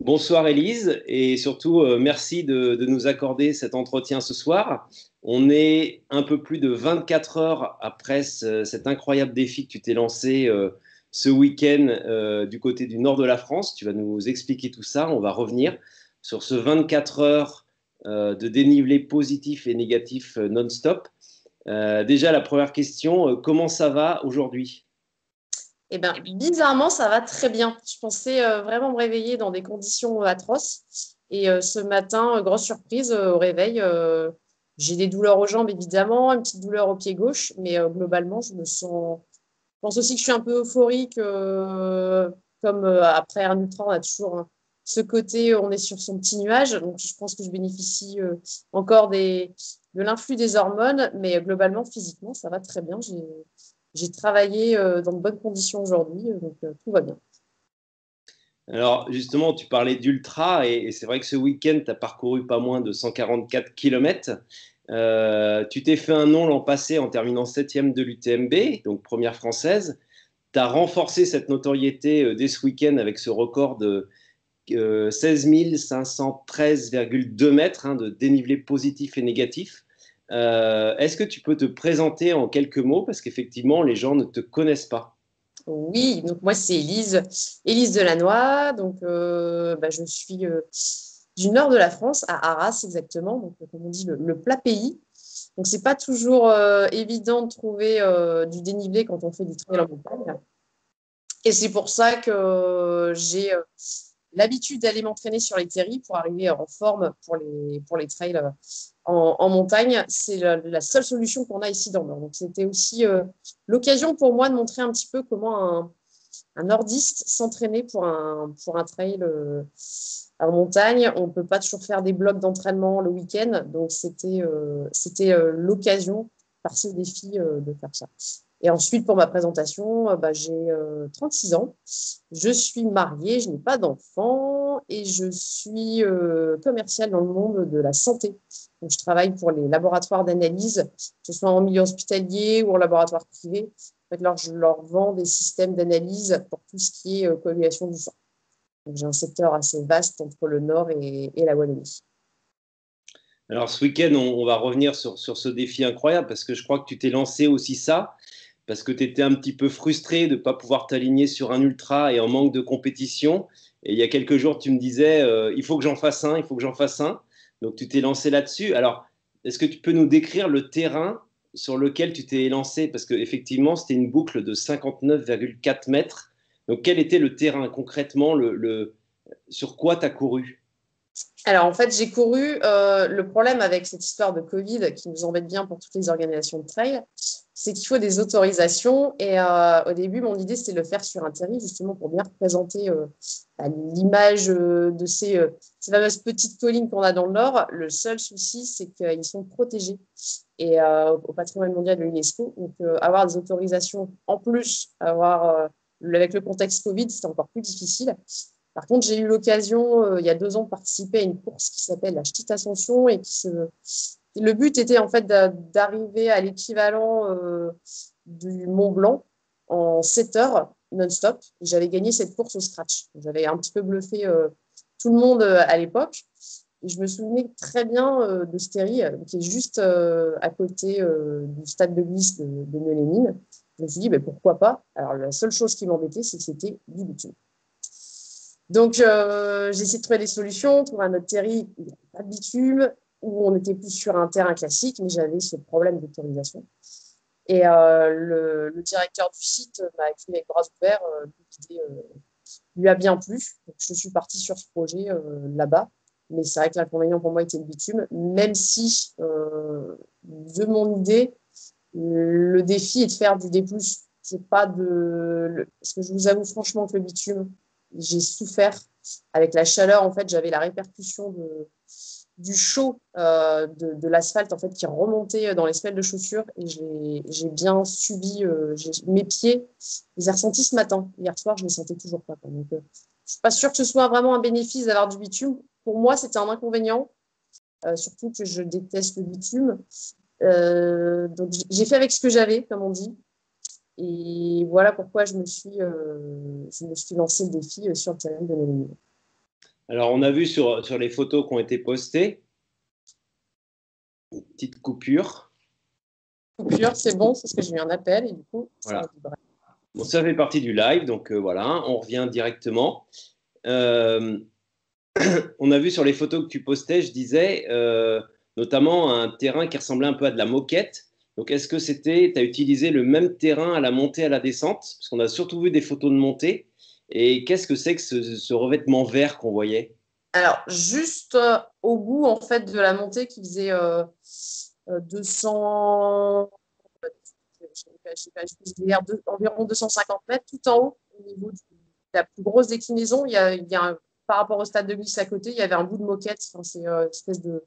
Bonsoir Élise et surtout merci de nous accorder cet entretien ce soir. On est un peu plus de 24 heures après cet incroyable défi que tu t'es lancé ce week-end du côté du nord de la France. Tu vas nous expliquer tout ça. On va revenir sur ce 24 heures de dénivelé positif et négatif non-stop. Déjà, la première question, comment ça va aujourd'hui? Eh bien, bizarrement, ça va très bien. Je pensais vraiment me réveiller dans des conditions atroces. Et ce matin, grosse surprise, au réveil, j'ai des douleurs aux jambes, évidemment, une petite douleur au pied gauche, mais globalement, je pense aussi que je suis un peu euphorique, comme après Air Nutra, on a toujours ce côté, on est sur son petit nuage. Donc, je pense que je bénéficie encore de l'influx des hormones, mais globalement, physiquement, ça va très bien. J'ai travaillé dans de bonnes conditions aujourd'hui, donc tout va bien. Alors justement, tu parlais d'ultra et c'est vrai que ce week-end, tu as parcouru pas moins de 144 kilomètres. Tu t'es fait un nom l'an passé en terminant septième de l'UTMB, donc première française. Tu as renforcé cette notoriété dès ce week-end avec ce record de 16 513,2 mètres de dénivelé positif et négatif. Est-ce que tu peux te présenter en quelques mots parce qu'effectivement, les gens ne te connaissent pas? Oui, donc moi c'est Élise Delannoy, donc je suis du nord de la France, à Arras exactement, donc comme on dit le plat pays. Donc c'est pas toujours évident de trouver du dénivelé quand on fait du trail en montagne. Et c'est pour ça que j'ai l'habitude d'aller m'entraîner sur les terris pour arriver en forme pour les trails en montagne. C'est la seule solution qu'on a ici dans le Nord. Donc, c'était aussi l'occasion pour moi de montrer un petit peu comment un nordiste s'entraîner pour un trail en montagne. On ne peut pas toujours faire des blocs d'entraînement le week-end. Donc, c'était l'occasion par ce défi de faire ça. Et ensuite, pour ma présentation, j'ai 36 ans. Je suis mariée, je n'ai pas d'enfant et je suis commerciale dans le monde de la santé. Donc, je travaille pour les laboratoires d'analyse, que ce soit en milieu hospitalier ou en laboratoire privé. En fait, je leur vends des systèmes d'analyse pour tout ce qui est coagulation du sang. Donc, j'ai un secteur assez vaste entre le Nord et la Wallonie. Alors ce week-end, on va revenir sur ce défi incroyable parce que je crois que tu t'es lancé aussi ça, parce que tu étais un petit peu frustré de ne pas pouvoir t'aligner sur un ultra et en manque de compétition. Et il y a quelques jours, tu me disais, il faut que j'en fasse un, il faut que j'en fasse un. Donc tu t'es lancé là-dessus. Alors, est-ce que tu peux nous décrire le terrain sur lequel tu t'es lancé? Parce qu'effectivement, c'était une boucle de 59,4 mètres. Donc quel était le terrain concrètement, sur quoi tu as couru? Alors, en fait, j'ai couru. Le problème avec cette histoire de Covid qui nous embête bien pour toutes les organisations de trail, c'est qu'il faut des autorisations. Et au début, mon idée, c'était de le faire sur un terrain, justement, pour bien représenter l'image de ces fameuses petites collines qu'on a dans le Nord. Le seul souci, c'est qu'ils sont protégés et au patrimoine mondial de l'UNESCO. Donc, avoir des autorisations en plus, avec le contexte Covid, c'était encore plus difficile. Par contre, j'ai eu l'occasion, il y a 2 ans, de participer à une course qui s'appelle la Petite Ascension le but était en fait d'arriver à l'équivalent du Mont Blanc en 7 heures non-stop. J'avais gagné cette course au scratch. J'avais un petit peu bluffé tout le monde à l'époque. Et je me souvenais très bien de Stéry, qui est juste à côté du stade de glisse de Mélénine. Je me suis dit, ben, pourquoi pas? Alors, la seule chose qui m'embêtait, c'est que c'était du bitume. Donc, j'ai essayé de trouver des solutions, trouver un autre terrain où il n'y avait pas de bitume, où on était plus sur un terrain classique, mais j'avais ce problème d'autorisation. Et le directeur du site m'a accueilli avec bras ouverts. L'idée lui a bien plu. Donc, je suis partie sur ce projet là-bas. Mais c'est vrai que l'inconvénient pour moi était le bitume, même si, de mon idée, le défi est de faire du D+. C'est pas parce que je vous avoue franchement que le bitume, j'ai souffert avec la chaleur. En fait, j'avais la répercussion du chaud de l'asphalte en fait qui remontait dans les semelles de chaussures et j'ai bien subi mes pieds. Je les ai ressentis ce matin. Hier soir, je ne les sentais toujours pas. Donc, je suis pas sûre que ce soit vraiment un bénéfice d'avoir du bitume. Pour moi, c'était un inconvénient, surtout que je déteste le bitume. Donc j'ai fait avec ce que j'avais, comme on dit. Et voilà pourquoi je me suis lancé le défi sur le terrain de Mélimine. Alors, on a vu sur les photos qui ont été postées, une petite coupure. Coupure, c'est bon, c'est ce que j'ai eu un appel et du coup, ça a Voilà. vibré. Bon, ça fait partie du live, donc voilà, on revient directement. Euh, on a vu sur les photos que tu postais, je disais, notamment un terrain qui ressemblait un peu à de la moquette. Donc, est-ce que tu as utilisé le même terrain à la montée, à la descente? Parce qu'on a surtout vu des photos de montée. Et qu'est-ce que c'est que ce revêtement vert qu'on voyait? Alors, juste au bout en fait de la montée qui faisait 200, je vais dire environ 250 mètres tout en haut, au niveau de la plus grosse déclinaison, par rapport au stade de glisse à côté, il y avait un bout de moquette. Enfin, c'est une espèce de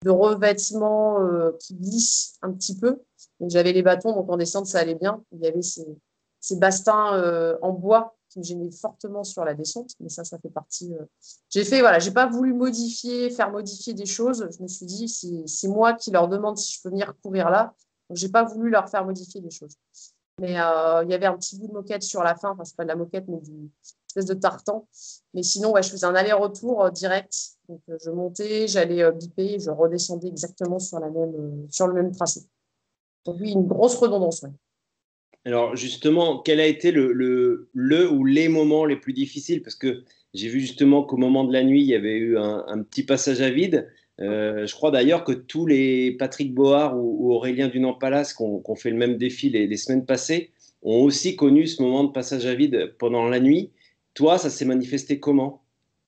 revêtement qui glisse un petit peu. Donc, j'avais les bâtons, donc en descente, ça allait bien. Il y avait ces bastings en bois qui me gênaient fortement sur la descente, mais ça fait partie. Voilà, j'ai pas voulu faire modifier des choses. Je me suis dit, c'est moi qui leur demande si je peux venir courir là. Donc, j'ai pas voulu leur faire modifier des choses. Mais il y avait un petit bout de moquette sur la fin. Enfin, c'est pas de la moquette, mais du espèce de tartan. Mais sinon, ouais, je faisais un aller-retour direct. Donc, je montais, j'allais biper, je redescendais exactement sur le même tracé. Donc, oui, une grosse redondance. Ouais. Alors justement, quel a été le ou les moments les plus difficiles? Parce que j'ai vu justement qu'au moment de la nuit, il y avait eu un petit passage à vide. Je crois d'ailleurs que tous les Patrick Bohard ou Aurélien Dunant-Palace qui ont fait le même défi les semaines passées ont aussi connu ce moment de passage à vide pendant la nuit. Toi, ça s'est manifesté comment?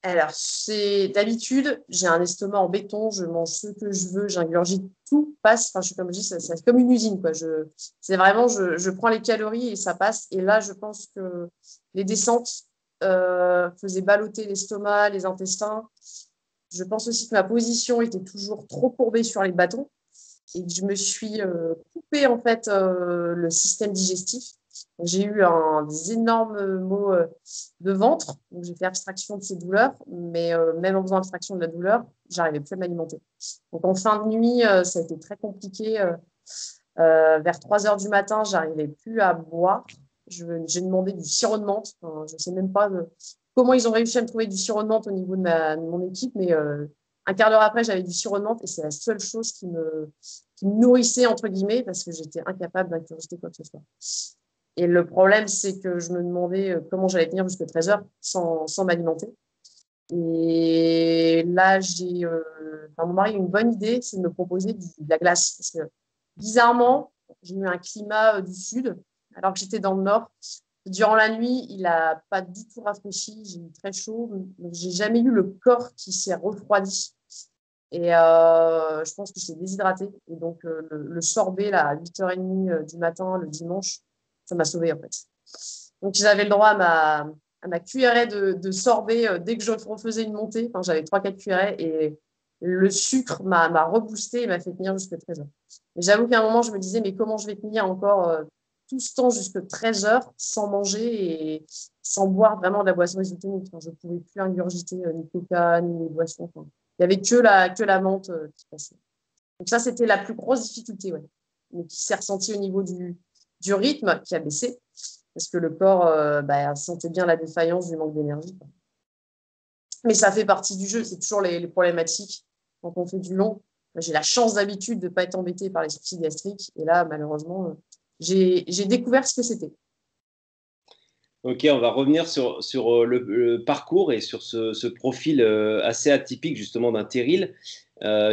Alors, c'est d'habitude, j'ai un estomac en béton, je mange ce que je veux, j'ingurgite, tout passe. Enfin, je suis comme je dis, c'est comme une usine, quoi. C'est vraiment, je prends les calories et ça passe. Et là, je pense que les descentes faisaient balloter l'estomac, les intestins. Je pense aussi que ma position était toujours trop courbée sur les bâtons et que je me suis coupé en fait le système digestif. J'ai eu des énormes maux de ventre, donc j'ai fait abstraction de ces douleurs, mais même en faisant abstraction de la douleur, j'arrivais plus à m'alimenter. Donc en fin de nuit, ça a été très compliqué. Vers 3 heures du matin, j'arrivais plus à boire. J'ai demandé du sirop de menthe. Enfin, je ne sais même pas comment ils ont réussi à me trouver du sirop de menthe au niveau de mon équipe, mais un quart d'heure après, j'avais du sirop de menthe et c'est la seule chose qui me nourrissait, entre guillemets, parce que j'étais incapable d'ingurgiter quoi que ce soit. Et le problème, c'est que je me demandais comment j'allais tenir jusqu'à 13 heures sans m'alimenter. Et là, mon mari a eu une bonne idée, c'est de me proposer de la glace. Parce que bizarrement, j'ai eu un climat du sud, alors que j'étais dans le nord. Durant la nuit, il n'a pas du tout rafraîchi, j'ai eu très chaud. Donc, j'ai jamais eu le corps qui s'est refroidi. Et je pense que j'étais déshydratée. Et donc, le sorbet là, à 8h30 du matin, le dimanche, ça m'a sauvée en fait. Donc, j'avais le droit à ma cuillerée de sorbet dès que je refaisais une montée. Enfin, j'avais 3-4 cuillerées et le sucre m'a reboosté et m'a fait tenir jusqu'à 13 heures. Mais j'avoue qu'à un moment, je me disais, mais comment je vais tenir encore tout ce temps jusqu'à 13 heures sans manger et sans boire vraiment de la boisson isotonique. Enfin, je ne pouvais plus ingurgiter ni coca, ni les boissons. Enfin, il n'y avait que la menthe qui passait. Donc ça, c'était la plus grosse difficulté, ouais. Mais qui s'est ressentie au niveau du rythme qui a baissé, parce que le corps sentait bien la défaillance du manque d'énergie. Mais ça fait partie du jeu, c'est toujours les problématiques quand on fait du long. J'ai la chance d'habitude de ne pas être embêtée par les soucis gastriques, et là, malheureusement, j'ai découvert ce que c'était. Ok, on va revenir sur le parcours et sur ce profil assez atypique justement d'un terril.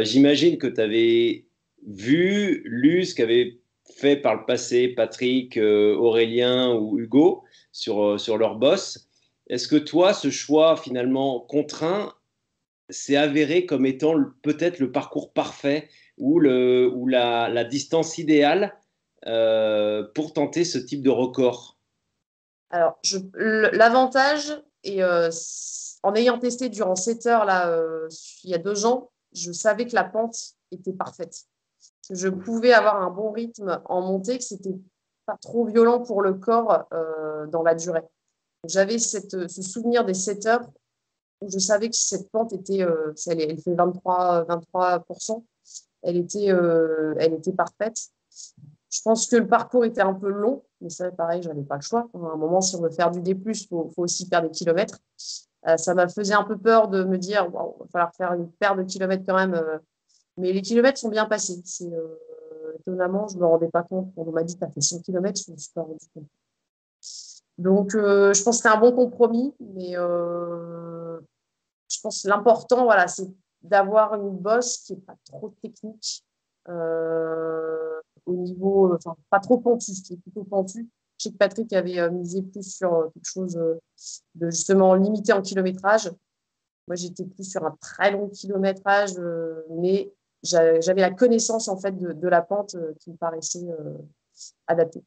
J'imagine que tu avais vu, lu ce qu'avaient fait par le passé Patrick, Aurélien ou Hugo sur leur boss. Est-ce que toi, ce choix finalement contraint s'est avéré comme étant peut-être le parcours parfait ou la distance idéale pour tenter ce type de record? Alors, l'avantage, et en ayant testé durant 7 heures, là, il y a 2 ans, je savais que la pente était parfaite. Que je pouvais avoir un bon rythme en montée, que c'était pas trop violent pour le corps dans la durée. J'avais ce souvenir des 7 heures où je savais que cette pente était, elle fait 23%, elle était parfaite. Je pense que le parcours était un peu long, Mais ça, pareil, je n'avais pas le choix. À un moment, si on veut faire du D+, il faut aussi faire des kilomètres. Ça m'a faisait un peu peur de me dire, wow, il va falloir faire une paire de kilomètres quand même. Mais les kilomètres sont bien passés. Étonnamment, je ne me rendais pas compte. On m'a dit, tu as fait 100 kilomètres, je ne me suis pas rendu compte. Donc, je pense que c'est un bon compromis. Mais je pense que l'important, voilà, c'est d'avoir une bosse qui n'est pas trop technique au niveau, enfin, pas trop pentue, qui est plutôt pentue. Je sais que Patrick avait misé plus sur quelque chose de justement limité en kilométrage. Moi, j'étais plus sur un très long kilométrage, mais j'avais la connaissance en fait de la pente qui me paraissait adaptée.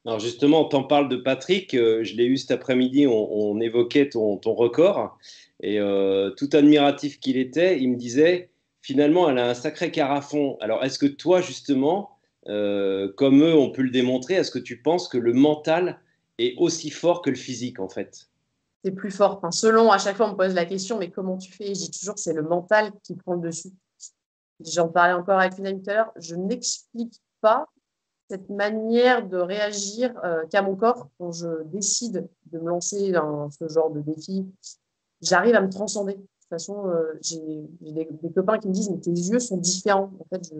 Alors justement, on t'en parle de Patrick. Je l'ai eu cet après-midi. On évoquait ton record. Et tout admiratif qu'il était, il me disait, finalement, elle a un sacré carafon. Alors, est-ce que toi, justement, comme eux, on peut le démontrer, est-ce que tu penses que le mental est aussi fort que le physique, en fait? C'est plus fort. Enfin, selon, à chaque fois, on me pose la question, mais comment tu fais? Je dis toujours, c'est le mental qui prend le dessus. J'en parlais encore avec une amie tout à l'heure. Je n'explique pas cette manière de réagir qu'à mon corps quand je décide de me lancer dans ce genre de défi. J'arrive à me transcender. De toute façon, j'ai des copains qui me disent, mais tes yeux sont différents. En fait,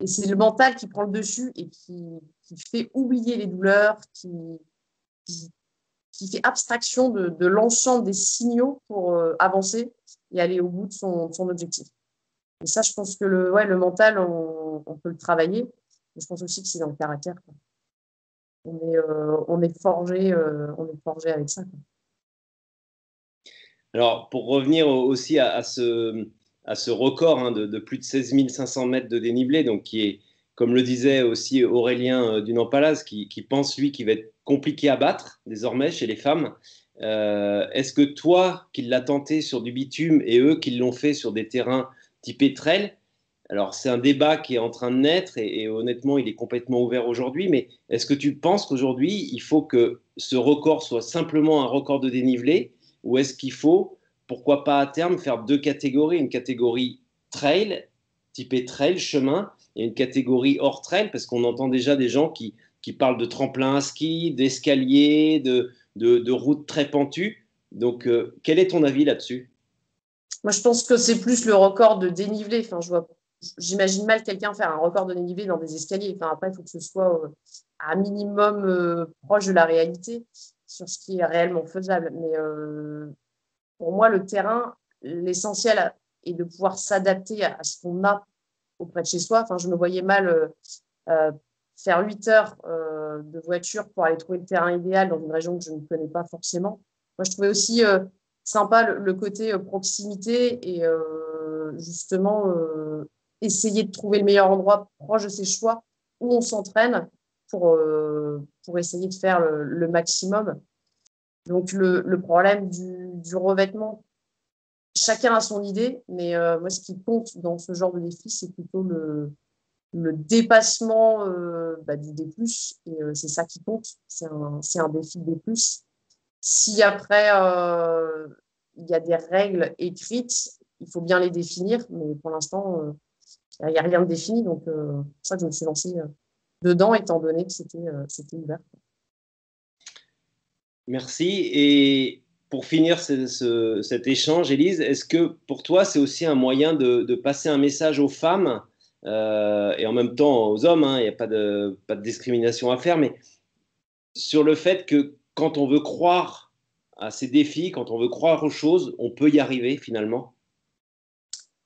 et c'est le mental qui prend le dessus et qui fait oublier les douleurs, qui, qui fait abstraction de l'ensemble des signaux pour avancer et aller au bout de son objectif. Et ça, je pense que le mental, on peut le travailler. Mais je pense aussi que c'est dans le caractère, quoi. On est forgé avec ça, quoi. Alors, pour revenir aussi à ce record hein, de plus de 16 500 mètres de dénivelé, donc qui est, comme le disait aussi Aurélien Dunant-Palaz, qui pense, lui, qu'il va être compliqué à battre désormais chez les femmes. Est-ce que toi, qui l'as tenté sur du bitume et eux qui l'ont fait sur des terrains typés trail, alors c'est un débat qui est en train de naître et honnêtement, il est complètement ouvert aujourd'hui, mais est-ce que tu penses qu'aujourd'hui, il faut que ce record soit simplement un record de dénivelé ou est-ce qu'il faut, pourquoi pas à terme, faire deux catégories, une catégorie trail, typée trail, chemin, et une catégorie hors trail, parce qu'on entend déjà des gens qui parlent de tremplin à ski, d'escalier, de routes très pentues. Donc, quel est ton avis là-dessus? Moi, je pense que c'est plus le record de dénivelé. Enfin, j'imagine mal quelqu'un faire un record de dénivelé dans des escaliers. Enfin, après, il faut que ce soit un minimum proche de la réalité sur ce qui est réellement faisable. Mais pour moi, le terrain, l'essentiel est de pouvoir s'adapter à ce qu'on a auprès de chez soi. Enfin, je me voyais mal euh, faire 8 heures de voiture pour aller trouver le terrain idéal dans une région que je ne connais pas forcément. Moi, je trouvais aussi sympa le côté proximité et justement essayer de trouver le meilleur endroit proche de ses choix où on s'entraîne pour essayer de faire le maximum. Donc, le problème du revêtement, chacun a son idée, mais moi, ce qui compte dans ce genre de défi, c'est plutôt le dépassement du D+, et c'est ça qui compte. C'est un défi de D+. Si après, il y a des règles écrites, il faut bien les définir, mais pour l'instant, il n'y a rien de défini. Donc, c'est pour ça que je me suis lancée dedans, étant donné que c'était ouvert. Merci. Et pour finir cet échange, Élise, est-ce que pour toi, c'est aussi un moyen de passer un message aux femmes et en même temps aux hommes, hein, il n'y a pas de discrimination à faire, mais sur le fait que quand on veut croire à ces défis, quand on veut croire aux choses, on peut y arriver finalement?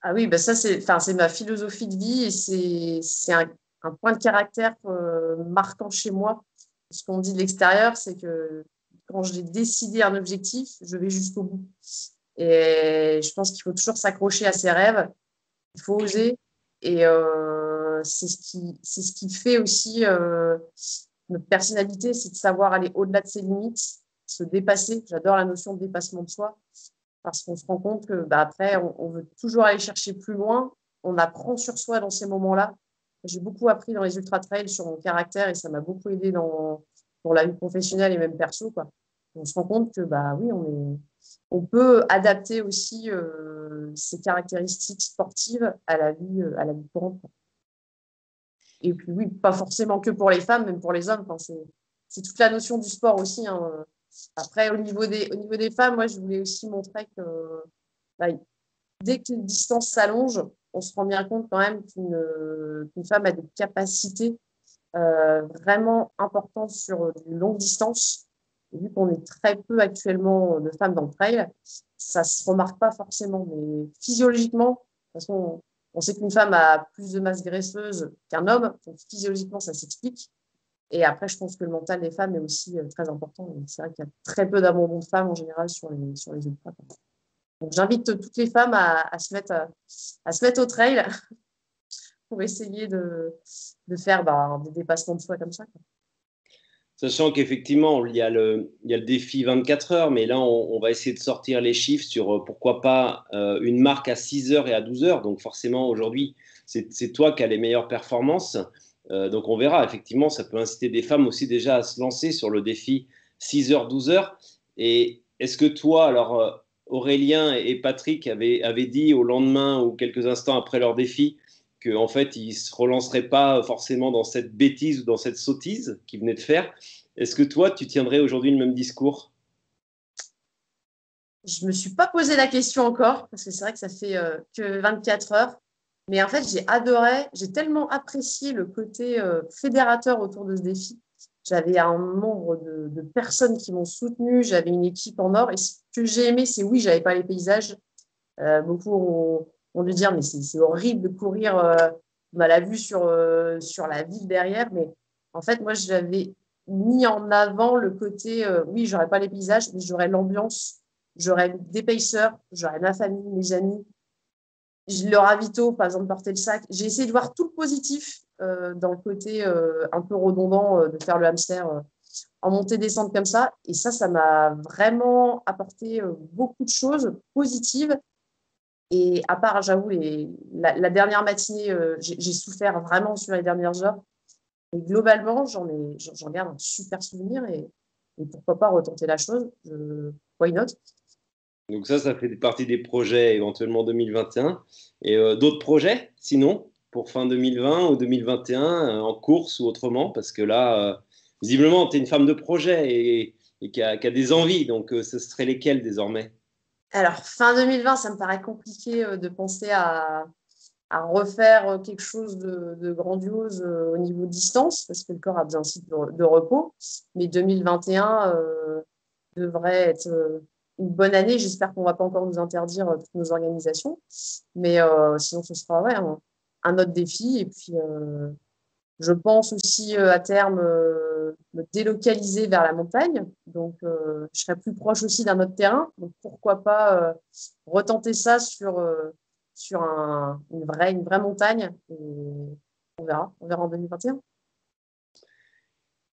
Ah oui, bah ça, c'est ma philosophie de vie et c'est un point de caractère marquant chez moi. Ce qu'on dit de l'extérieur, c'est que quand j'ai décidé un objectif, je vais jusqu'au bout. Et je pense qu'il faut toujours s'accrocher à ses rêves, il faut oser. Et c'est ce qui fait aussi notre personnalité, c'est de savoir aller au-delà de ses limites, se dépasser. J'adore la notion de dépassement de soi parce qu'on se rend compte que après, on veut toujours aller chercher plus loin. On apprend sur soi dans ces moments-là. J'ai beaucoup appris dans les ultra-trails sur mon caractère et ça m'a beaucoup aidé dans la vie professionnelle et même perso, quoi. On se rend compte que oui, on peut adapter aussi ces caractéristiques sportives à la vie courante. Et puis oui, pas forcément que pour les femmes, même pour les hommes. Enfin, c'est toute la notion du sport aussi, hein. Après, au niveau des femmes, moi, je voulais aussi montrer que bah, dès que les distances s'allongent, on se rend bien compte quand même qu'une femme a des capacités vraiment importantes sur de longues distances. Et vu qu'on est très peu actuellement de femmes dans le trail, ça ne se remarque pas forcément. Mais physiologiquement, de toute façon, on sait qu'une femme a plus de masse graisseuse qu'un homme. Donc physiologiquement, ça s'explique. Et après, je pense que le mental des femmes est aussi très important. C'est vrai qu'il y a très peu d'abandon de femmes en général sur les ultras. Donc, j'invite toutes les femmes à se mettre au trail pour essayer de faire des dépassements de soi comme ça, quoi. Sachant qu'effectivement, il y a le défi 24 heures, mais là, on va essayer de sortir les chiffres sur pourquoi pas une marque à 6 heures et à 12 heures. Donc forcément, aujourd'hui, c'est toi qui as les meilleures performances. Donc on verra, effectivement, ça peut inciter des femmes aussi déjà à se lancer sur le défi 6 heures, 12 heures. Et est-ce que toi, alors Aurélien et Patrick avaient dit au lendemain ou quelques instants après leur défi, qu'en fait, ils ne se relanceraient pas forcément dans cette bêtise ou dans cette sottise qu'ils venaient de faire. Est-ce que toi, tu tiendrais aujourd'hui le même discours? Je ne me suis pas posé la question encore, parce que c'est vrai que ça fait que 24 heures. Mais en fait, j'ai tellement apprécié le côté fédérateur autour de ce défi. J'avais un nombre de personnes qui m'ont soutenu, j'avais une équipe en or. Et ce que j'ai aimé, c'est oui, j'avais pas les paysages. Beaucoup ont dû dire, mais c'est horrible de courir. On a la vue sur la ville derrière. Mais en fait, moi, j'avais mis en avant le côté, oui, j'aurais pas les paysages, mais j'aurais l'ambiance, j'aurais des pacers, j'aurais ma famille, mes amis. Le ravito, par exemple, porter le sac. J'ai essayé de voir tout le positif dans le côté un peu redondant de faire le hamster en montée-descente comme ça. Et ça m'a vraiment apporté beaucoup de choses positives. Et à part, j'avoue, la dernière matinée, j'ai souffert vraiment sur les dernières heures. Et globalement, j'en garde un super souvenir et pourquoi pas retenter la chose. Why not? Donc ça fait partie des projets éventuellement 2021. Et d'autres projets, sinon, pour fin 2020 ou 2021, en course ou autrement, parce que là, visiblement, tu es une femme de projet et qui a des envies. Donc, ce serait lesquelles désormais? Alors, fin 2020, ça me paraît compliqué de penser à refaire quelque chose de grandiose au niveau distance, parce que le corps a besoin aussi de repos. Mais 2021 devrait être une bonne année. J'espère qu'on ne va pas encore nous interdire toutes nos organisations. Mais sinon, ce sera ouais, un autre défi. Et puis, je pense aussi à terme me délocaliser vers la montagne. Donc, je serai plus proche aussi d'un autre terrain. Donc, pourquoi pas retenter ça sur une vraie montagne. Et on verra en 2021.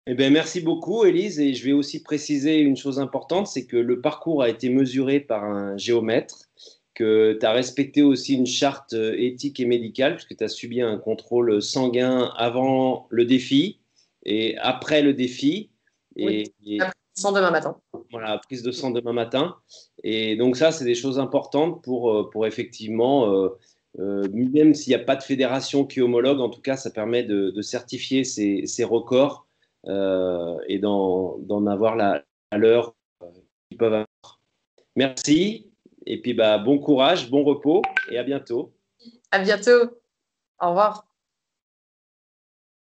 Eh bien, merci beaucoup, Élise. Et je vais aussi préciser une chose importante, c'est que le parcours a été mesuré par un géomètre, que tu as respecté aussi une charte éthique et médicale, puisque tu as subi un contrôle sanguin avant le défi et après le défi. Oui, Et sans demain matin. voilà, prise de sang demain matin. Et donc ça, c'est des choses importantes pour effectivement, même s'il n'y a pas de fédération qui homologue, en tout cas, ça permet de certifier ces records et d'en avoir la valeur qu'ils peuvent avoir. Merci. Et puis, bah, bon courage, bon repos et à bientôt. À bientôt. Au revoir.